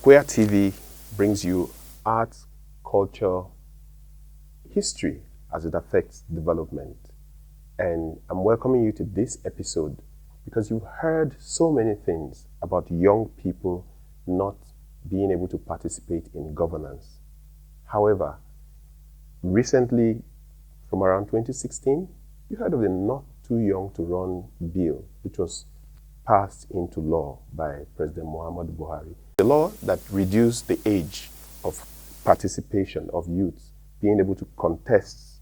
Aquia TV brings you art, culture, history as it affects development. And I'm welcoming you to this episode because you've heard so many things about young people not being able to participate in governance. However, recently, from around 2016, you heard of the Not Too Young to Run bill, which was passed into law by President Muhammadu Buhari. The law that reduced the age of participation of youths being able to contest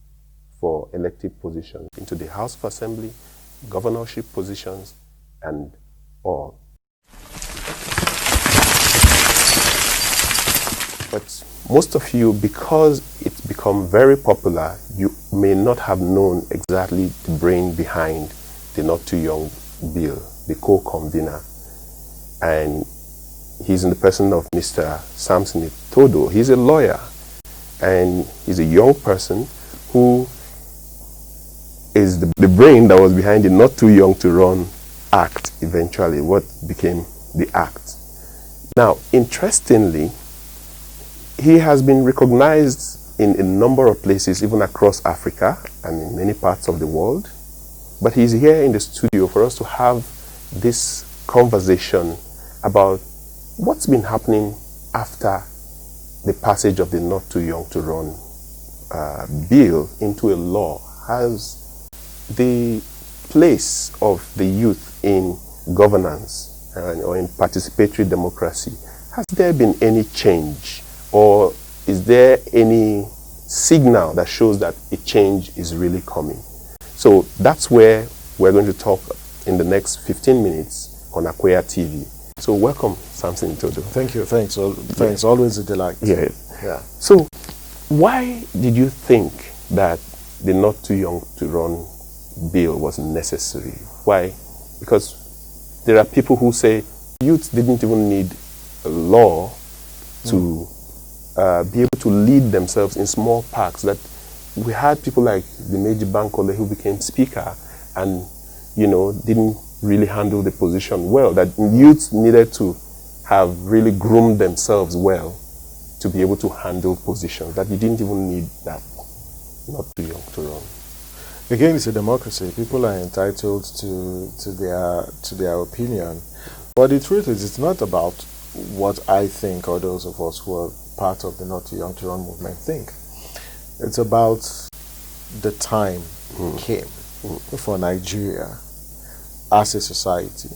for elective positions into the House of Assembly, governorship positions, and all. But most of you, because it's become very popular, you may not have known exactly the brain behind the Not Too Young bill, the co-convener. And he's in the person of Mr. Samson Itodo. He's a lawyer, and he's a young person who is the brain that was behind the Not Too Young to Run Act, eventually, what became the Act. Now, interestingly, he has been recognized in a number of places, even across Africa and in many parts of the world. But he's here in the studio for us to have this conversation about what's been happening after the passage of the Not Too Young to Run bill into a law. Has the place of the youth in governance or in participatory democracy, has there been any change? Or is there any signal that shows that a change is really coming? So that's where we're going to talk in the next 15 minutes on Aquia TV. So welcome, Samson Itodo. Thank you. Thanks. Thanks. Always a delight. Yeah. Yeah. So why did you think that the Not Too Young to Run bill was necessary? Why? Because there are people who say youth didn't even need a law to be able to lead themselves in small parks. That we had people like the Meji Bankole who became speaker and, didn't really handle the position well. That youths needed to have really groomed themselves well to be able to handle positions. That you didn't even need that Not Too Young to Run. Again, it's a democracy. People are entitled to their opinion. But the truth is, it's not about what I think or those of us who are part of the Not Too Young to Run movement think. It's about the time came for Nigeria as a society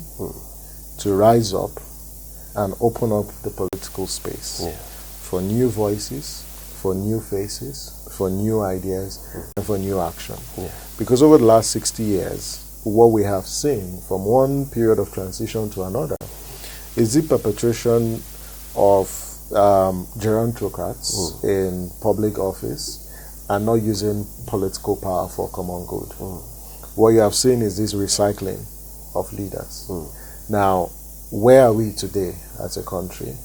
to rise up and open up the political space for new voices, for new faces, for new ideas, and for new action. Because over the last 60 years, what we have seen from one period of transition to another is the perpetration of gerontocrats in public office and not using political power for common good. What you have seen is this recycling of leaders. Now, where are we today as a country?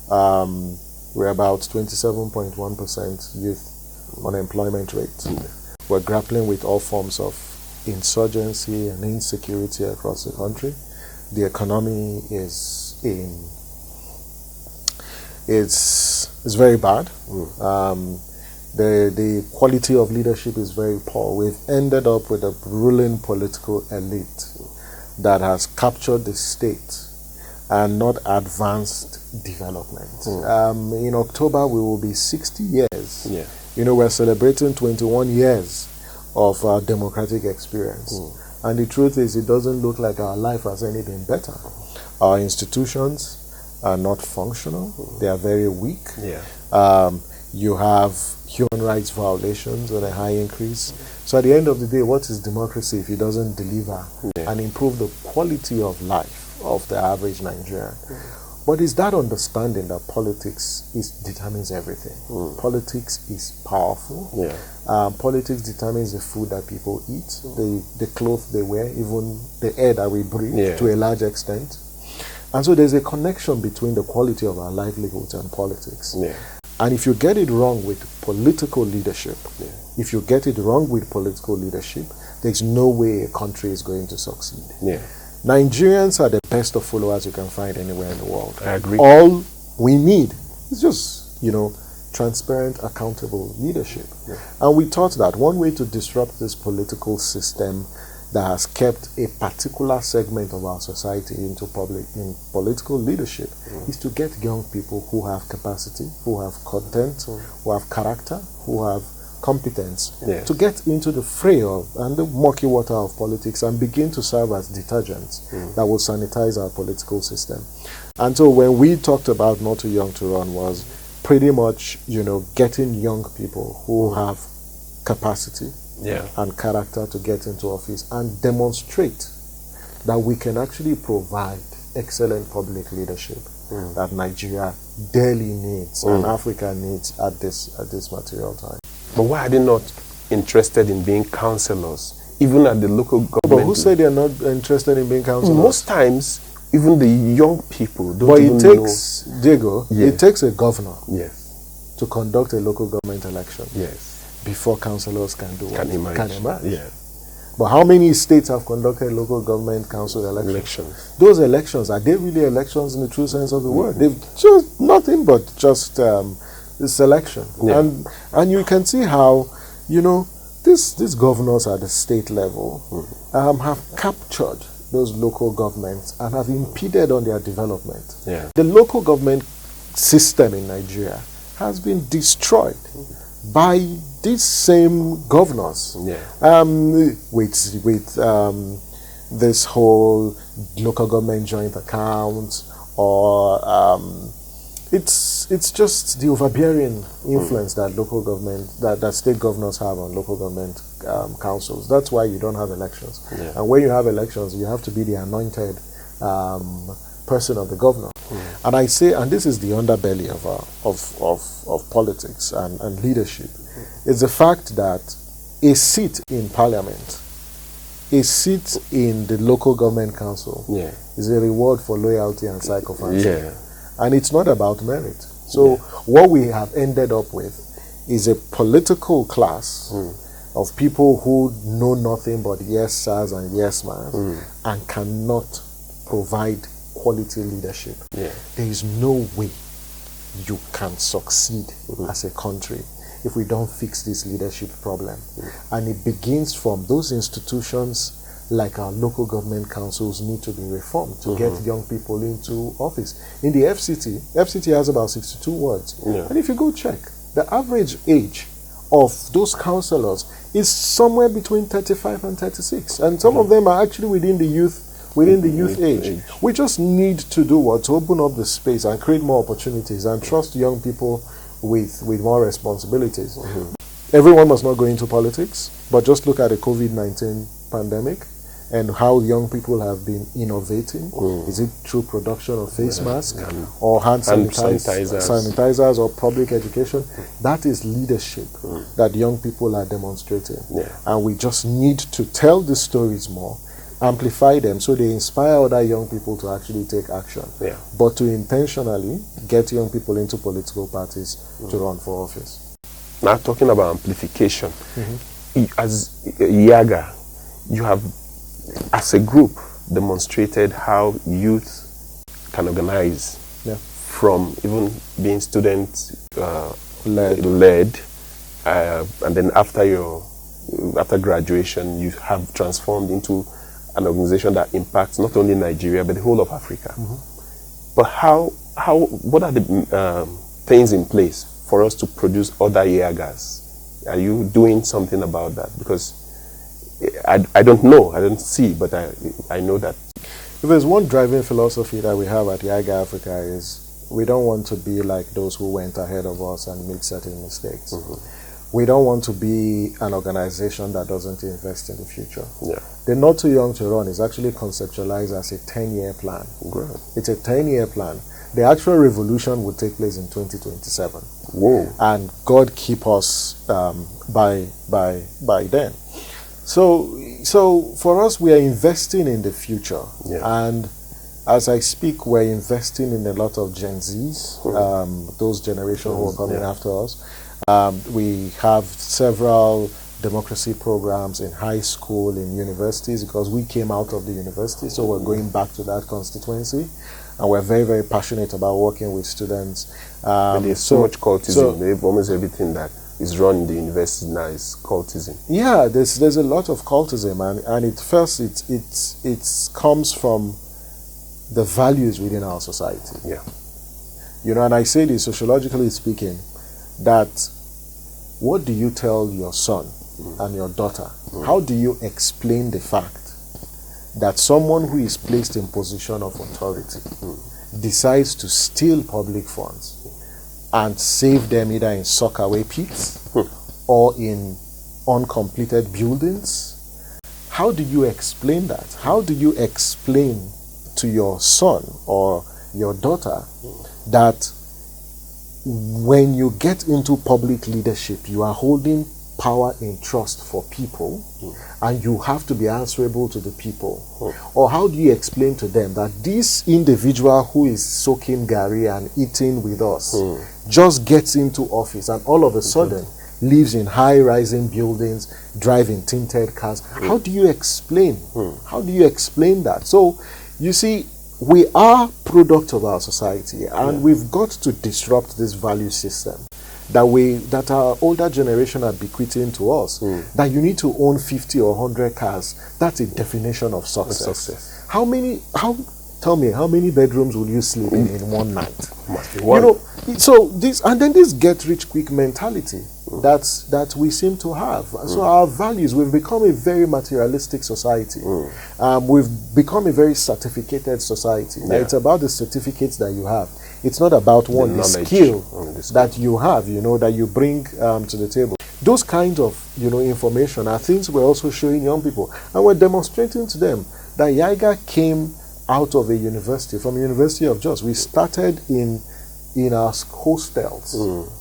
We're about 27.1% youth unemployment rate. We're grappling with all forms of insurgency and insecurity across the country. The economy is very bad. The quality of leadership is very poor. We've ended up with a ruling political elite that has captured the state and not advanced development. In October, we will be 60 years. We're celebrating 21 years of our democratic experience. And the truth is, it doesn't look like our life has any been better. Our institutions are not functional. They are very weak. You have human rights violations on a high increase. So at the end of the day, what is democracy if it doesn't deliver and improve the quality of life of the average Nigerian? But it's that understanding that politics determines everything. Politics is powerful. Politics determines the food that people eat, the clothes they wear, even the air that we breathe to a large extent. And so there's a connection between the quality of our livelihoods and politics. And if you get it wrong with political leadership, there's no way a country is going to succeed. Nigerians are the best of followers you can find anywhere in the world. I agree. All we need is just, transparent, accountable leadership. Yeah. And we thought that one way to disrupt this political system that has kept a particular segment of our society in political leadership is to get young people who have capacity, who have content, who have character, who have competence, to get into the fray of and the murky water of politics and begin to serve as detergents that will sanitize our political system. And so when we talked about Not Too Young to Run was pretty much, getting young people who have capacity and character to get into office and demonstrate that we can actually provide excellent public leadership that Nigeria dearly needs and Africa needs at this material time. But why are they not interested in being councillors, even at the local government? But who said they're not interested in being councillors? Most times, even the young people don't but even it takes, Diego, Yes. it takes a governor Yes. to conduct a local government election Yes. before councillors can do what? Can emerge. Can emerge. Yeah. But how many states have conducted local government council elections? Elections. Those elections, are they really elections in the true sense of the word? They've just nothing but just selection. Yeah. And you can see how, these governors at the state level have captured those local governments and have impeded on their development. Yeah. The local government system in Nigeria has been destroyed by these same governors. Yeah. With this whole local government joint account, or it's just the overbearing influence that local government, that state governors have on local government councils. That's why you don't have elections. Yeah. And when you have elections, you have to be the anointed person of the governor. And I say, and this is the underbelly of politics and leadership, is the fact that a seat in parliament, a seat in the local government council is a reward for loyalty and sycophancy. Yeah. And it's not about merit. So what we have ended up with is a political class of people who know nothing but yes sirs and yes man and cannot provide quality leadership. Yeah. There is no way you can succeed as a country if we don't fix this leadership problem. And it begins from those institutions like our local government councils need to be reformed to get young people into office. In the FCT has about 62 wards. Yeah. And if you go check, the average age of those councillors is somewhere between 35 and 36. And some of them are actually within the youth age. We just need to do what? To open up the space and create more opportunities and trust young people with more responsibilities. Everyone must not go into politics, but just look at the COVID-19 pandemic and how young people have been innovating. Is it through production of face masks or hand sanitizers or public education? That is leadership that young people are demonstrating. And we just need to tell the stories more, amplify them so they inspire other young people to actually take action. But to intentionally get young people into political parties to run for office. Now talking about amplification, as Yiaga, you have, as a group, demonstrated how youth can organize from even being student led, and then after graduation, you have transformed into an organization that impacts not only Nigeria but the whole of Africa. But what are the things in place for us to produce other Yiagas? Are you doing something about that? Because I don't know, I don't see, but I know that. If there's one driving philosophy that we have at Yiaga Africa is we don't want to be like those who went ahead of us and made certain mistakes. We don't want to be an organization that doesn't invest in the future. The Not Too Young to Run is actually conceptualized as a 10-year plan. It's a 10-year plan. The actual revolution will take place in 2027. And God keep us by then. So for us, we are investing in the future. And as I speak, we're investing in a lot of Gen Zs, those generations who are coming after us. We have several democracy programs in high school, in universities, because we came out of the university, so we're going back to that constituency. and we're very, very passionate about working with students. But there's so much cultism. Almost everything that is run in the university now is cultism. Yeah, there's a lot of cultism, and it comes from the values within our society. Yeah. And I say this sociologically speaking, that what do you tell your son and your daughter? How do you explain the fact that someone who is placed in position of authority decides to steal public funds and save them either in sockaway pits or in uncompleted buildings? How do you explain that? How do you explain to your son or your daughter that when you get into public leadership, you are holding power in trust for people and you have to be answerable to the people? Or how do you explain to them that this individual who is soaking gari and eating with us just gets into office and all of a sudden lives in high-rising buildings, driving tinted cars? How do you explain? How do you explain that? So, you see, we are product of our society, and we've got to disrupt this value system that our older generation are bequeathing to us. That you need to own 50 or 100 cars. That's a definition of success. Tell me, how many bedrooms will you sleep in one night? Must be one. So this get rich quick mentality that we seem to have. So our values, we've become a very materialistic society. We've become a very certificated society. Now it's about the certificates that you have. It's not about the skill that you have, that you bring to the table. Those kinds of information are things we're also showing young people, and we're demonstrating to them that Yiaga came out of a university, from University of Jos. We started in our hostels,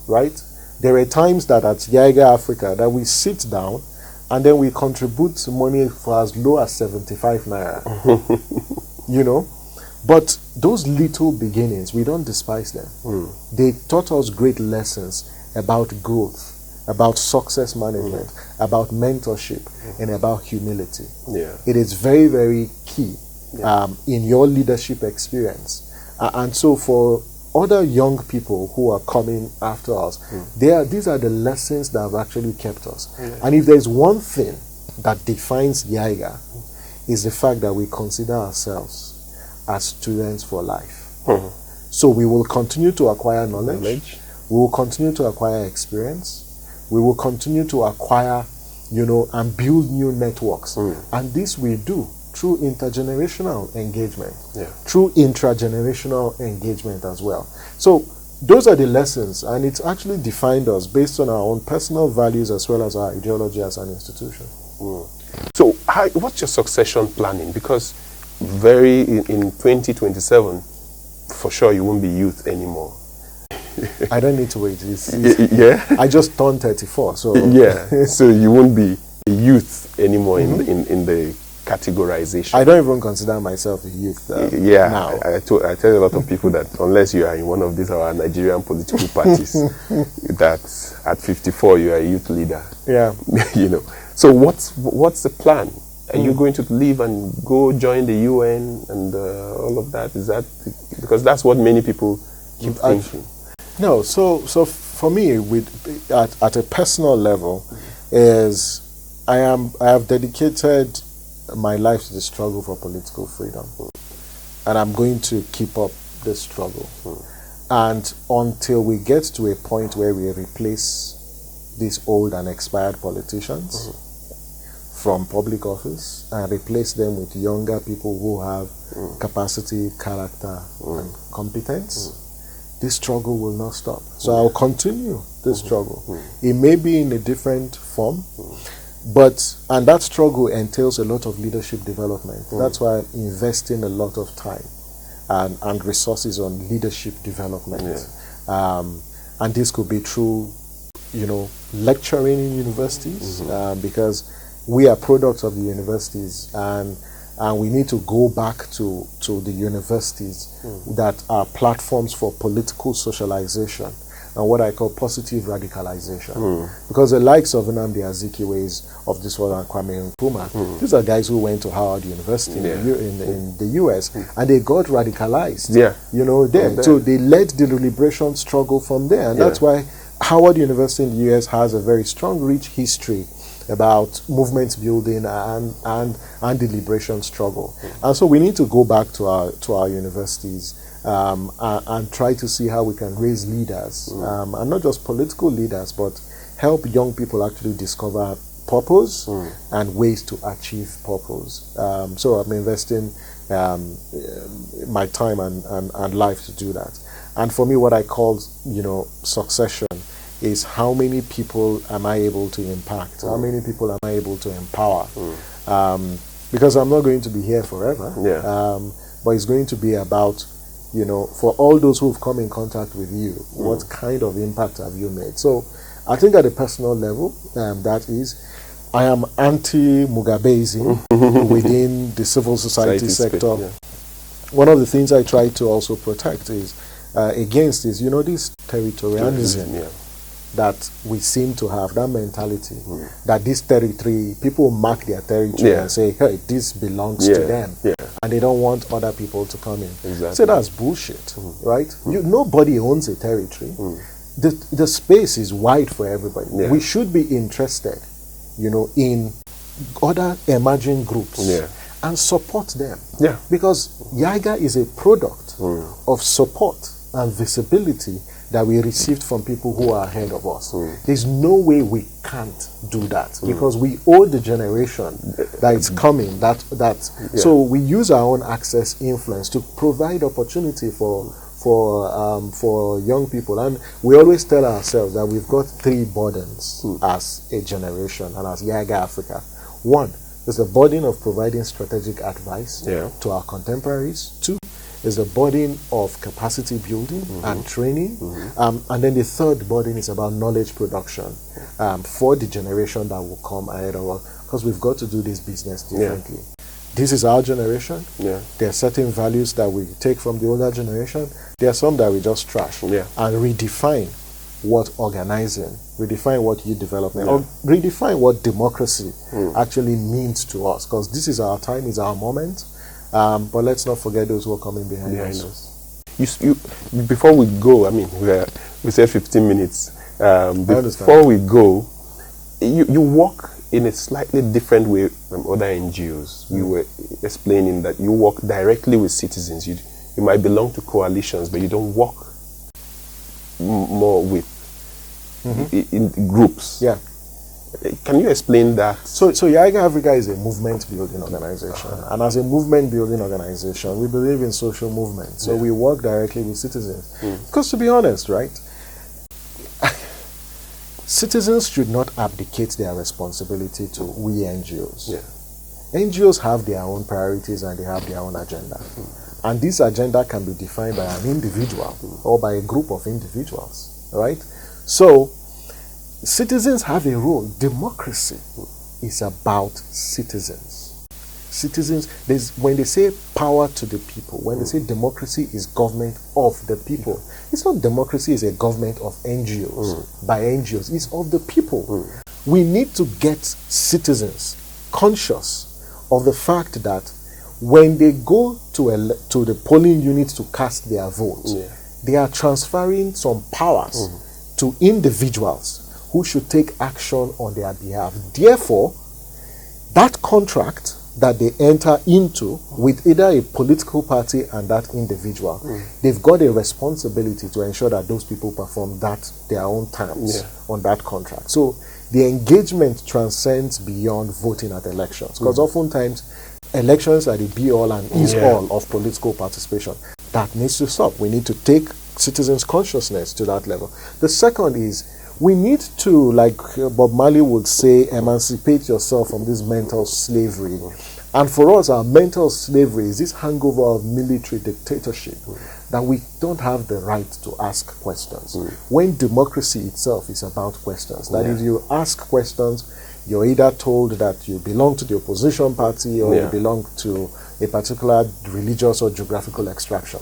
right? There are times that at Yiaga Africa that we sit down and then we contribute money for as low as 75 naira. But those little beginnings, we don't despise them. They taught us great lessons about growth, about success management, about mentorship, and about humility. It is very, very key in your leadership experience. And so for other young people who are coming after us, these are the lessons that have actually kept us. And if there's one thing that defines Yiaga, is the fact that we consider ourselves as students for life. So we will continue to acquire knowledge. We will continue to acquire experience. We will continue to acquire, and build new networks. And this we do through intergenerational engagement, through intragenerational engagement as well. So those are the lessons, and it's actually defined us based on our own personal values as well as our ideology as an institution. So what's your succession planning? Because in 2027, for sure you won't be youth anymore. I don't need to wait. I just turned 34, so so you won't be a youth anymore in the categorization. I don't even consider myself a youth now. I tell a lot of people that unless you are in one of these our Nigerian political parties, that at 54 you are a youth leader. So what's the plan? Are you going to leave and go join the UN and all of that? Is that because that's what many people keep thinking? No. So for me, at a personal level, is I have dedicated my life to the struggle for political freedom, and I'm going to keep up the struggle, and until we get to a point where we replace these old and expired politicians from public office and replace them with younger people who have capacity, character, and competence, this struggle will not stop. So I'll continue this struggle. It may be in a different form, and that struggle entails a lot of leadership development. That's why I'm investing a lot of time and resources on leadership development. And this could be through, lecturing in universities, because we are products of the universities, and we need to go back to the universities that are platforms for political socialization and what I call positive radicalization. Because the likes of Nnamdi Azikiwe's of this world and Kwame Nkrumah, these are guys who went to Howard University in the US, and they got radicalized. You know, there. So they led the liberation struggle from there, and that's why Howard University in the US has a very strong, rich history about movement building and the liberation struggle. And so we need to go back to our universities and try to see how we can raise leaders, and not just political leaders, but help young people actually discover purpose and ways to achieve purpose. So I'm investing my time and life to do that. And for me, what I call, succession is how many people am I able to impact? How many people am I able to empower? Because I'm not going to be here forever. But it's going to be about, for all those who've come in contact with you, what kind of impact have you made? So I think at a personal level, that is, I am anti-Mugabeism within the civil society sector. One of the things I try to also protect is against is, this territorialism that we seem to have, that mentality, that this territory, people mark their territory and say, hey, this belongs to them, and they don't want other people to come in. So that's bullshit, right? Nobody owns a territory. The space is wide for everybody. We should be interested, in other emerging groups and support them. Because Yiaga is a product of support and visibility that we received from people who are ahead of us. There's no way we can't do that because we owe the generation that it's coming. So we use our own access influence to provide opportunity for young people, and we always tell ourselves that we've got 3 burdens as a generation and as Yiaga Africa. One is the burden of providing strategic advice to our contemporaries. 2 is the burden of capacity building and training. And then the 3rd burden is about knowledge production for the generation that will come ahead of us, because we've got to do this business differently. This is our generation. There are certain values that we take from the older generation. There are some that we just trash and redefine what organizing, redefine what youth development, or redefine what democracy actually means to us, because this is our time, is our moment. But let's not forget those who are coming behind us. Before we go, we said 15 minutes. Before we go, you work in a slightly different way from other NGOs. You were explaining that you work directly with citizens. You might belong to coalitions, but you don't work more with in groups. Can you explain that? So Yiaga Africa is a movement building organization. And as a movement building organization, we believe in social movement. So we work directly with citizens. Because to be honest, right, citizens should not abdicate their responsibility to we NGOs. NGOs have their own priorities and they have their own agenda. And this agenda can be defined by an individual or by a group of individuals, right? So citizens have a role. Democracy is about citizens. Citizens, when they say power to the people, when they say democracy is government of the people, it's not democracy is a government of NGOs, by NGOs, it's of the people. We need to get citizens conscious of the fact that when they go to the polling units to cast their vote, they are transferring some powers to individuals who should take action on their behalf. Therefore, that contract that they enter into with either a political party and that individual, they've got a responsibility to ensure that those people perform their own terms on that contract. So the engagement transcends beyond voting at elections, because oftentimes elections are the be-all and is-all of political participation. That needs to stop. We need to take citizens' consciousness to that level. The second is, we need to, like Bob Marley would say, emancipate yourself from this mental slavery. And for us, our mental slavery is this hangover of military dictatorship, that we don't have the right to ask questions. When democracy itself is about questions. That if you ask questions, You're either told that you belong to the opposition party or you belong to a particular religious or geographical extraction.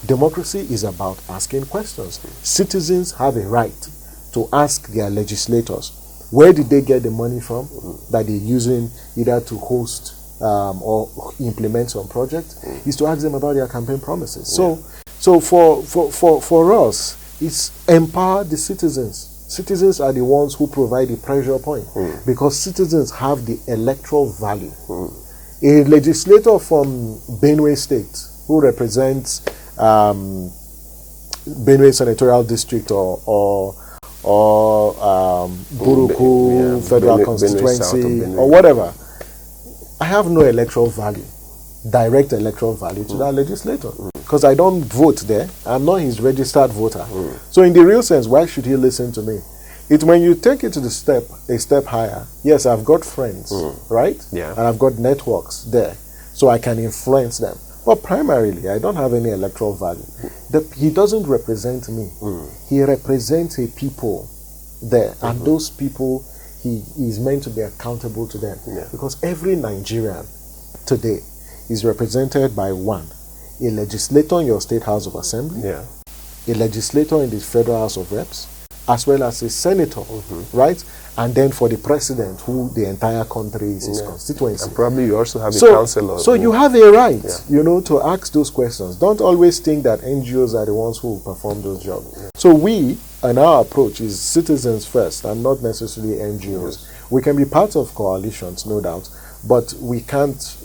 Democracy is about asking questions. Citizens have a right to ask their legislators, where did they get the money from that they're using either to host or implement some project, is to ask them about their campaign promises. So for us, it's empower the citizens. Citizens are the ones who provide the pressure point because citizens have the electoral value. A legislator from Benue State who represents Benue Senatorial District or Buruku Federal Constituency or whatever, I have no electoral value, direct electoral value to that legislator because I don't vote there. I'm not his registered voter. So in the real sense, why should he listen to me? It's when you take it to a step higher. Yes, I've got friends, right? Yeah. And I've got networks there, so I can influence them. But primarily, I don't have any electoral value. He doesn't represent me. He represents a people there, and those people, he is meant to be accountable to them. Because every Nigerian today is represented by one, a legislator in your State House of Assembly, a legislator in the Federal House of Reps, as well as a senator, right? And then for the president, who the entire country is his constituency. And probably you also have a councillor. So you have a right, you know, to ask those questions. Don't always think that NGOs are the ones who perform those jobs. So we, and our approach is citizens first, and not necessarily NGOs. We can be part of coalitions, no doubt, but we can't,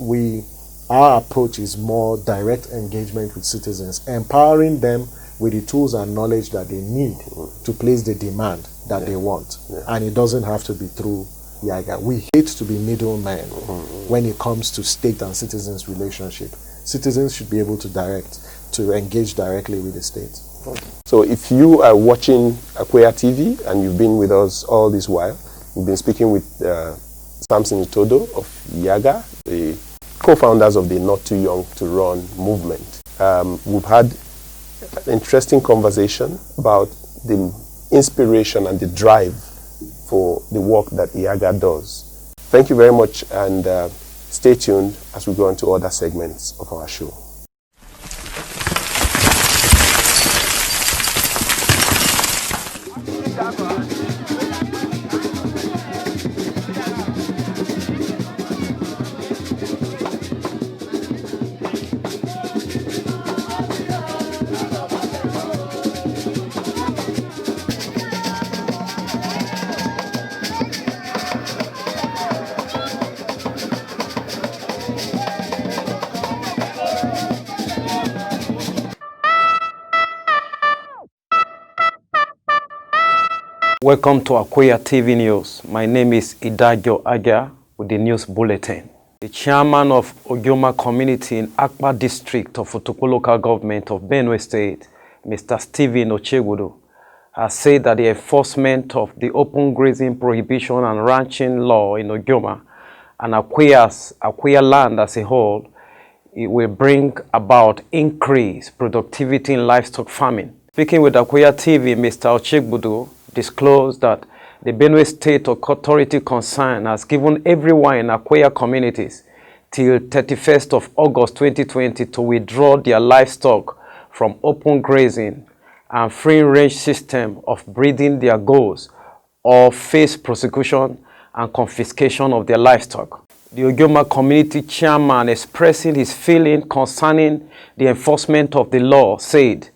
our approach is more direct engagement with citizens, empowering them with the tools and knowledge that they need to place the demand that they want. And it doesn't have to be through Yiaga. We hate to be middlemen when it comes to state and citizens relationship. Citizens should be able to engage directly with the state. So if you are watching Akoya TV and you've been with us all this while, we've been speaking with Samson Itodo of Yiaga, the co-founders of the Not Too Young to Run movement. We've had an interesting conversation about the inspiration and the drive for the work that Yiaga does. Thank you very much, and stay tuned as we go into other segments of our show. Welcome to Akoya TV News. My name is Yiaga Africa with the News Bulletin. The chairman of Ojoma community in Akpa district of Otoko local government of Benue State, Mr. Stephen Ochegudo, has said that the enforcement of the open grazing prohibition and ranching law in Ojoma and Akoya land as a whole, it will bring about increased productivity in livestock farming. Speaking with Akoya TV, Mr. Ochegudo disclosed that the Benue State Authority concerned has given everyone in Akoya communities till 31st of August 2020 to withdraw their livestock from open grazing and free-range system of breeding their goats or face prosecution and confiscation of their livestock. The Ojoma community chairman, expressing his feeling concerning the enforcement of the law, said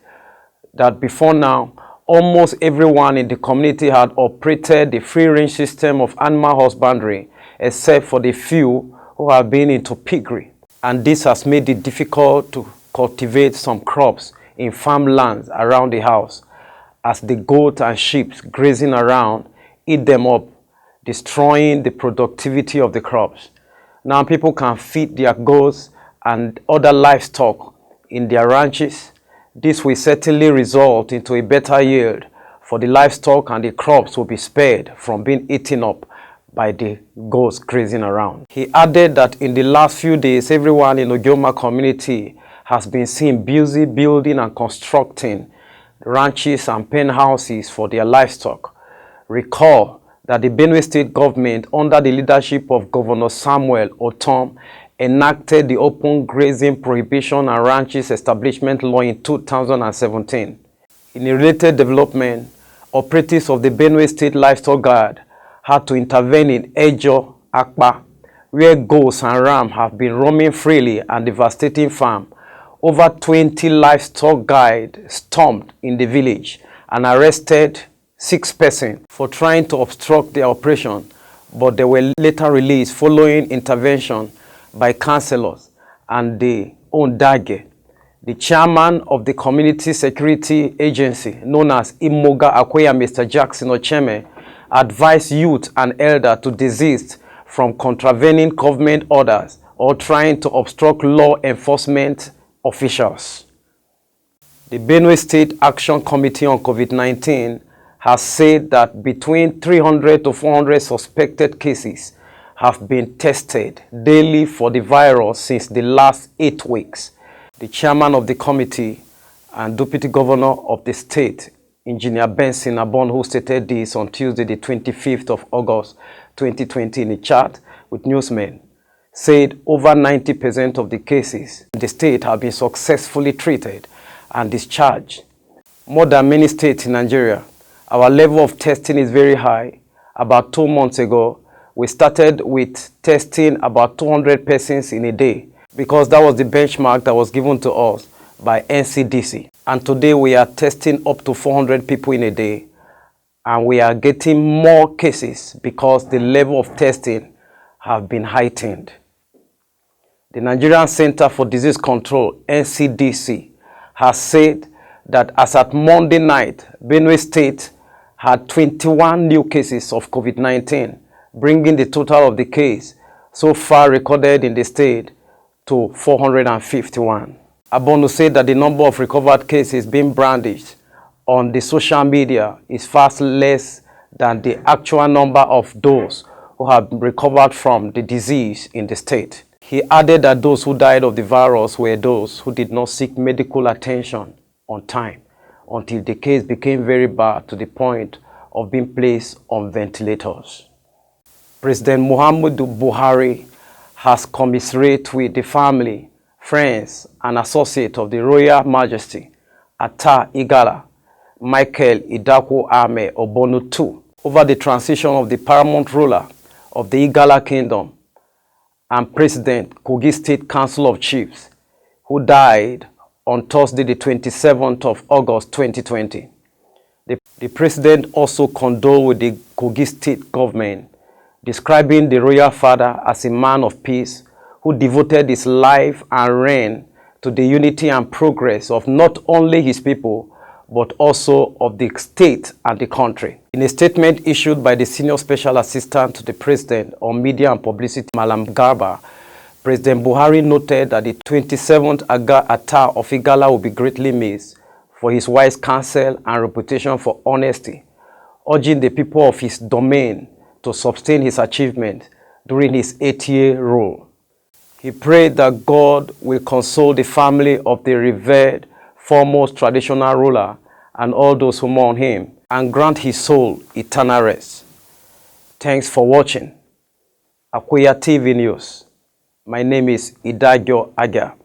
that before now, almost everyone in the community had operated the free-range system of animal husbandry, except for the few who have been into piggery. And this has made it difficult to cultivate some crops in farmlands around the house, as the goats and sheep grazing around eat them up, destroying the productivity of the crops. Now people can feed their goats and other livestock in their ranches. This will certainly result into a better yield for the livestock, and the crops will be spared from being eaten up by the goats grazing around. He added that in the last few days, everyone in the Ojoma community has been seen busy building and constructing ranches and pen houses for their livestock. Recall that the Benue State government, under the leadership of Governor Samuel Otom, enacted the Open Grazing Prohibition and Ranches Establishment Law in 2017. In a related development, operatives of the Benue State Livestock Guard had to intervene in Yiaga Africa, where goats and rams have been roaming freely and devastating farm. Over 20 livestock guides stormed in the village and arrested 6 persons for trying to obstruct their operation, but they were later released following intervention by councillors and the Ondage. The chairman of the Community Security Agency, known as Yiaga Africa, Mr. Jackson Ocheme, advised youth and elders to desist from contravening government orders or trying to obstruct law enforcement officials. The Benue State Action Committee on COVID-19 has said that between 300 to 400 suspected cases have been tested daily for the virus since the last 8 weeks. The chairman of the committee and deputy governor of the state, Engineer Benson Abon, who stated this on Tuesday, the 25th of August 2020 in a chat with newsmen, said over 90% of the cases in the state have been successfully treated and discharged. More than many states in Nigeria, our level of testing is very high. About 2 months ago, we started with testing about 200 persons in a day, because that was the benchmark that was given to us by NCDC. And today we are testing up to 400 people in a day, and we are getting more cases because the level of testing have been heightened. The Nigerian Center for Disease Control, NCDC, has said that as at Monday night, Benue State had 21 new cases of COVID-19, bringing the total of the case so far recorded in the state to 451. Abonu said that the number of recovered cases being brandished on the social media is far less than the actual number of those who have recovered from the disease in the state. He added that those who died of the virus were those who did not seek medical attention on time until the case became very bad to the point of being placed on ventilators. President Muhammadu Buhari has commiserated with the family, friends, and associates of the Royal Majesty Atta Igala, Michael Idako Ame Obonu II, over the transition of the paramount ruler of the Igala Kingdom and President Kogi State Council of Chiefs, who died on Thursday, the 27th of August 2020. The president also condoled with the Kogi State government, describing the royal father as a man of peace who devoted his life and reign to the unity and progress of not only his people, but also of the state and the country. In a statement issued by the Senior Special Assistant to the President on Media and Publicity, Malam Garba, President Buhari noted that the 27th Atta of Igala will be greatly missed for his wise counsel and reputation for honesty, urging the people of his domain to sustain his achievement during his 8-year rule. He prayed that God will console the family of the revered foremost traditional ruler and all those who mourn him, and grant his soul eternal rest. Thanks for watching Akuya TV News. My name is Yiaga Africa.